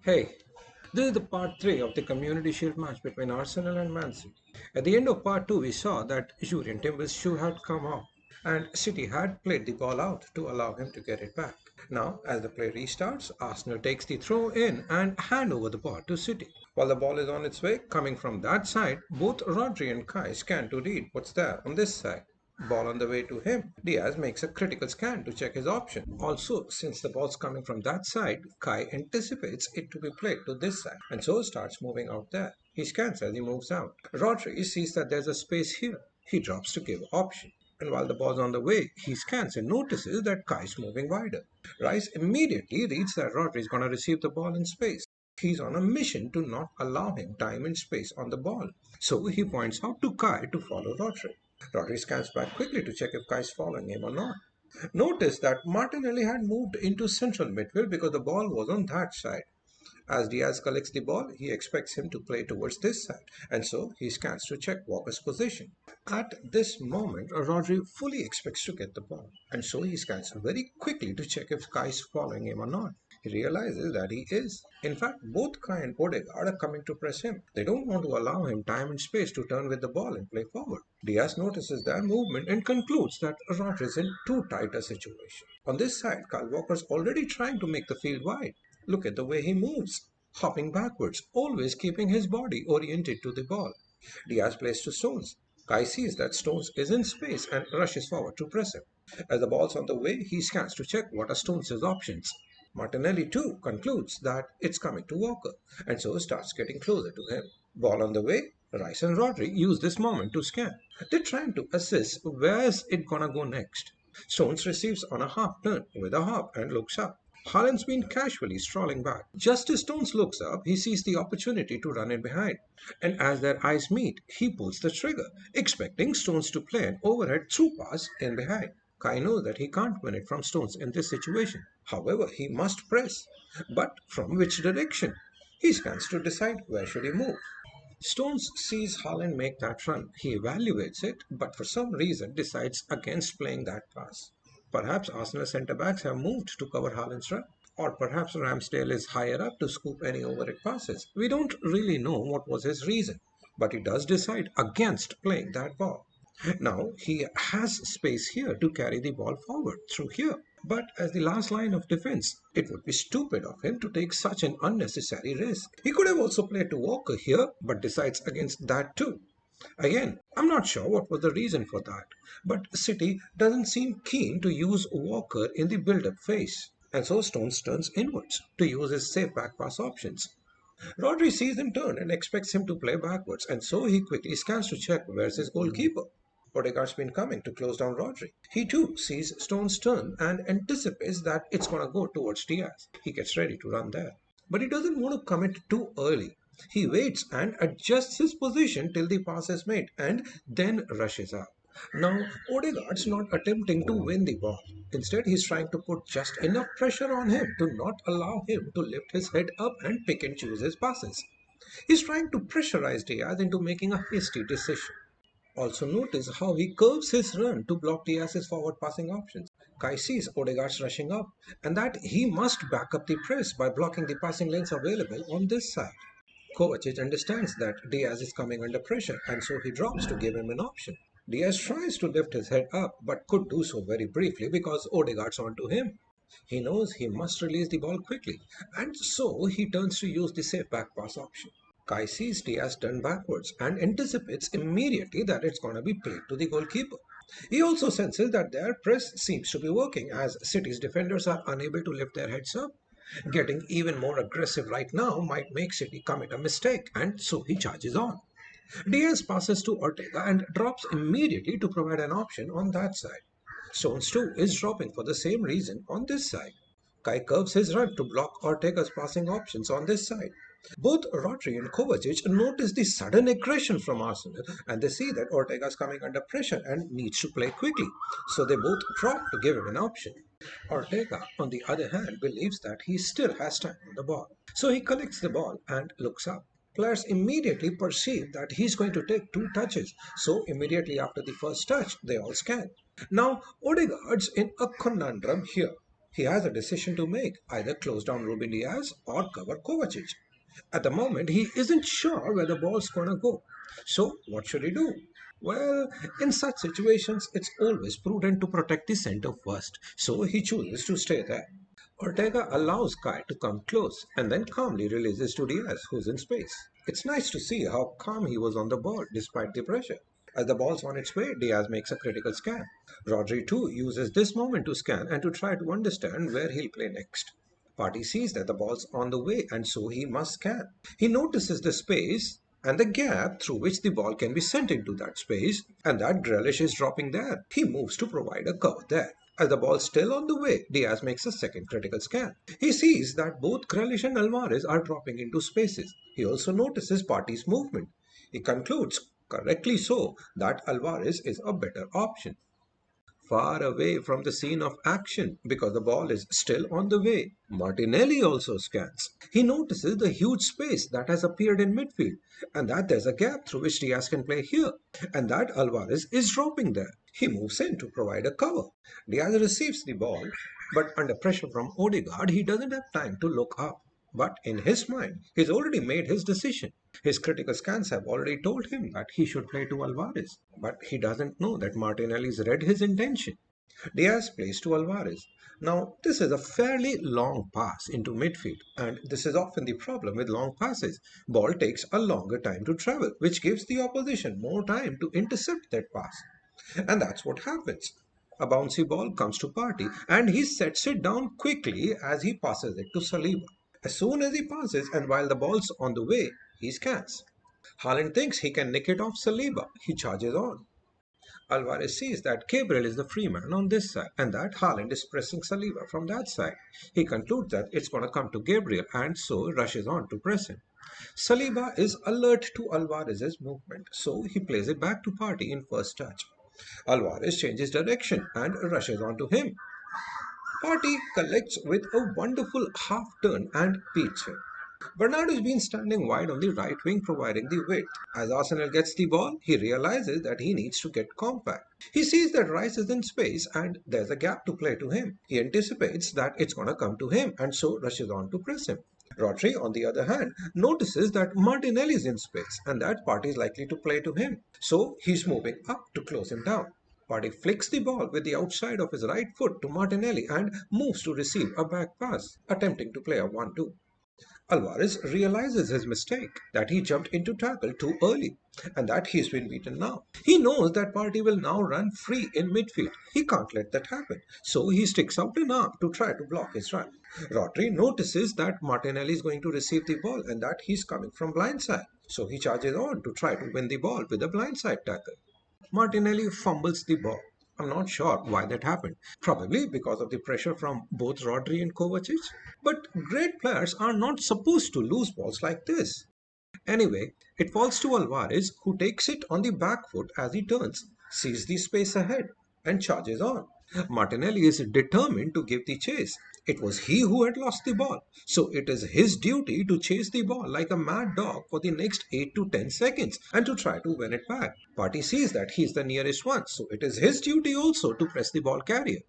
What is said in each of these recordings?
Hey, this is the part 3 of the Community Shield match between Arsenal and Man City. At the end of part 2, we saw that Julian Timber's shoe had come off and City had played the ball out to allow him to get it back. Now, as the play restarts, Arsenal takes the throw in and hand over the ball to City. While the ball is on its way, coming from that side, both Rodri and Kai scan to read what's there on this side. Ball on the way to him. Diaz makes a critical scan to check his option. Also, since the ball's coming from that side, Kai anticipates it to be played to this side and so starts moving out there. He scans as he moves out. Rodri sees that there's a space here. He drops to give option. And while the ball's on the way, he scans and notices that Kai's moving wider. Rice immediately reads that Rodri is going to receive the ball in space. He's on a mission to not allow him time and space on the ball. So he points out to Kai to follow Rodri. Rodri scans back quickly to check if Kai is following him or not. Notice that Martinelli had moved into central midfield because the ball was on that side. As Diaz collects the ball, he expects him to play towards this side, and so he scans to check Walker's position. At this moment, Rodri fully expects to get the ball, and so he scans very quickly to check if Kai is following him or not. He realizes that he is. In fact, both Kai and Odegaard are coming to press him. They don't want to allow him time and space to turn with the ball and play forward. Diaz notices their movement and concludes that Rodri is in too tight a situation. On this side, Kyle Walker's already trying to make the field wide. Look at the way he moves, hopping backwards, always keeping his body oriented to the ball. Diaz plays to Stones. Kai sees that Stones is in space and rushes forward to press him. As the ball's on the way, he scans to check what are Stones' options. Martinelli too concludes that it's coming to Walker and so starts getting closer to him. Ball on the way, Rice and Rodri use this moment to scan. They're trying to assess where's it gonna go next. Stones receives on a half turn with a hop and looks up. Haaland's been casually strolling back. Just as Stones looks up, he sees the opportunity to run in behind. And as their eyes meet, he pulls the trigger, expecting Stones to play an overhead through pass in behind. Kai knows that he can't win it from Stones in this situation. However, he must press. But from which direction? He scans to decide where should he move. Stones sees Haaland make that run. He evaluates it, but for some reason decides against playing that pass. Perhaps Arsenal centre-backs have moved to cover Haaland's run. Or perhaps Ramsdale is higher up to scoop any overhead passes. We don't really know what was his reason, but he does decide against playing that ball. Now he has space here to carry the ball forward through here. But as the last line of defense, it would be stupid of him to take such an unnecessary risk. He could have also played to Walker here, but decides against that too. Again, I'm not sure what was the reason for that, but City doesn't seem keen to use Walker in the build-up phase, and so Stones turns inwards to use his safe back pass options. Rodri sees him turn and expects him to play backwards, and so he quickly scans to check where's his goalkeeper. Odegaard's been coming to close down Rodri. He too sees Stone's turn and anticipates that it's going to go towards Diaz. He gets ready to run there. But he doesn't want to commit too early. He waits and adjusts his position till the pass is made and then rushes up. Now, Odegaard's not attempting to win the ball. Instead, he's trying to put just enough pressure on him to not allow him to lift his head up and pick and choose his passes. He's trying to pressurize Diaz into making a hasty decision. Also notice how he curves his run to block Diaz's forward passing options. Kai sees Odegaard's rushing up, and that he must back up the press by blocking the passing lanes available on this side. Kovacic understands that Diaz is coming under pressure, and so he drops to give him an option. Diaz tries to lift his head up, but could do so very briefly because Odegaard's onto him. He knows he must release the ball quickly, and so he turns to use the safe back pass option. Kai sees Diaz turn backwards and anticipates immediately that it's going to be played to the goalkeeper. He also senses that their press seems to be working as City's defenders are unable to lift their heads up. Getting even more aggressive right now might make City commit a mistake, and so he charges on. Diaz passes to Ortega and drops immediately to provide an option on that side. Stones too is dropping for the same reason on this side. Kai curves his run to block Ortega's passing options on this side. Both Rodri and Kovacic notice the sudden aggression from Arsenal and they see that Ortega is coming under pressure and needs to play quickly, so they both drop to give him an option. Ortega, on the other hand, believes that he still has time on the ball, so he collects the ball and looks up. Players immediately perceive that he's going to take two touches, so immediately after the first touch, they all scan. Now, Odegaard's in a conundrum here. He has a decision to make, either close down Ruben Diaz or cover Kovacic. At the moment, he isn't sure where the ball's gonna go. So, what should he do? Well, in such situations, it's always prudent to protect the center first, so he chooses to stay there. Ortega allows Kai to come close and then calmly releases to Diaz, who's in space. It's nice to see how calm he was on the ball despite the pressure. As the ball's on its way, Diaz makes a critical scan. Rodri too uses this moment to scan and to try to understand where he'll play next. Party sees that the ball's on the way and so he must scan. He notices the space and the gap through which the ball can be sent into that space, and that Grealish is dropping there. He moves to provide a cover there. As the ball's still on the way, Diaz makes a second critical scan. He sees that both Grealish and Alvarez are dropping into spaces. He also notices Party's movement. He concludes, correctly so, that Alvarez is a better option, far away from the scene of action because the ball is still on the way. Martinelli also scans. He notices the huge space that has appeared in midfield and that there's a gap through which Diaz can play here and that Alvarez is dropping there. He moves in to provide a cover. Diaz receives the ball, but under pressure from Odegaard, he doesn't have time to look up. But in his mind, he's already made his decision. His critical scans have already told him that he should play to Alvarez, but he doesn't know that Martinelli's read his intention. Diaz plays to Alvarez. Now, this is a fairly long pass into midfield, and this is often the problem with long passes. Ball takes a longer time to travel, which gives the opposition more time to intercept that pass. And that's what happens. A bouncy ball comes to Party, and he sets it down quickly as he passes it to Saliba. As soon as he passes, and while the ball's on the way, he scans. Haaland thinks he can nick it off Saliba. He charges on. Alvarez sees that Gabriel is the free man on this side and that Haaland is pressing Saliba from that side. He concludes that it's going to come to Gabriel and so rushes on to press him. Saliba is alert to Alvarez's movement, so he plays it back to Party in first touch. Alvarez changes direction and rushes onto him. Party collects with a wonderful half turn and beats him. Bernardo's been standing wide on the right wing, providing the width. As Arsenal gets the ball, he realizes that he needs to get compact. He sees that Rice is in space and there's a gap to play to him. He anticipates that it's going to come to him and so rushes on to press him. Rodri, on the other hand, notices that Martinelli is in space and that Party is likely to play to him. So he's moving up to close him down. Party flicks the ball with the outside of his right foot to Martinelli and moves to receive a back pass, attempting to play a 1-2. Alvarez realizes his mistake, that he jumped into tackle too early, and that he's been beaten now. He knows that Party will now run free in midfield. He can't let that happen, so he sticks out an arm to try to block his run. Rodri notices that Martinelli is going to receive the ball and that he's coming from blindside, so he charges on to try to win the ball with a blindside tackle. Martinelli fumbles the ball. I'm not sure why that happened. Probably because of the pressure from both Rodri and Kovacic. But great players are not supposed to lose balls like this. Anyway, it falls to Alvarez, who takes it on the back foot as he turns, sees the space ahead, and charges on. Martinelli is determined to give the chase. It was he who had lost the ball, so it is his duty to chase the ball like a mad dog for the next 8 to 10 seconds and to try to win it back. Party sees that he is the nearest one, so it is his duty also to press the ball carrier.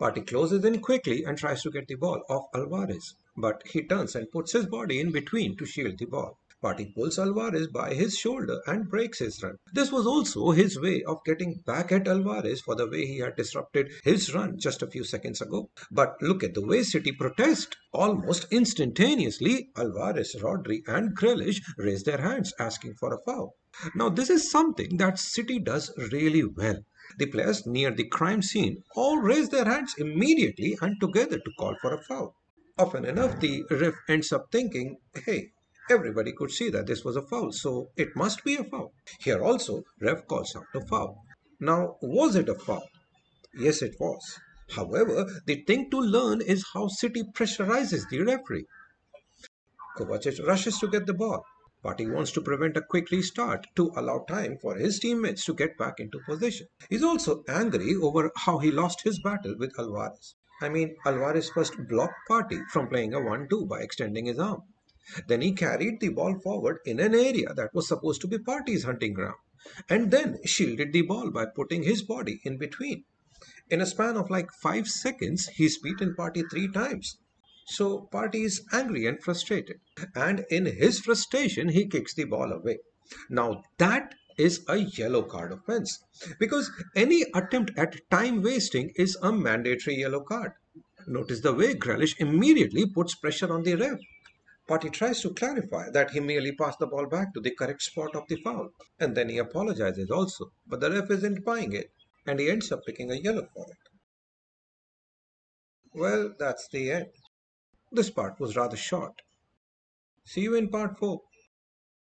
Party closes in quickly and tries to get the ball off Alvarez, but he turns and puts his body in between to shield the ball. Party pulls Alvarez by his shoulder and breaks his run. This was also his way of getting back at Alvarez for the way he had disrupted his run just a few seconds ago. But look at the way City protest. Almost instantaneously, Alvarez, Rodri and Grealish raise their hands asking for a foul. Now this is something that City does really well. The players near the crime scene all raise their hands immediately and together to call for a foul. Often enough, the ref ends up thinking, hey, everybody could see that this was a foul, so it must be a foul. Here also, ref calls out a foul. Now, was it a foul? Yes, it was. However, the thing to learn is how City pressurizes the referee. Kovacic rushes to get the ball, but he wants to prevent a quick restart to allow time for his teammates to get back into position. He's also angry over how he lost his battle with Alvarez. I mean, Alvarez first blocked Party from playing a 1-2 by extending his arm. Then he carried the ball forward in an area that was supposed to be Party's hunting ground, and then shielded the ball by putting his body in between. In a span of like 5 seconds, he's beaten Party three times. So Party is angry and frustrated. And in his frustration, he kicks the ball away. Now that is a yellow card offense because any attempt at time wasting is a mandatory yellow card. Notice the way Grealish immediately puts pressure on the ref. Party tries to clarify that he merely passed the ball back to the correct spot of the foul. And then he apologizes also. But the ref isn't buying it. And he ends up picking a yellow for it. Well, that's the end. This part was rather short. See you in part 4.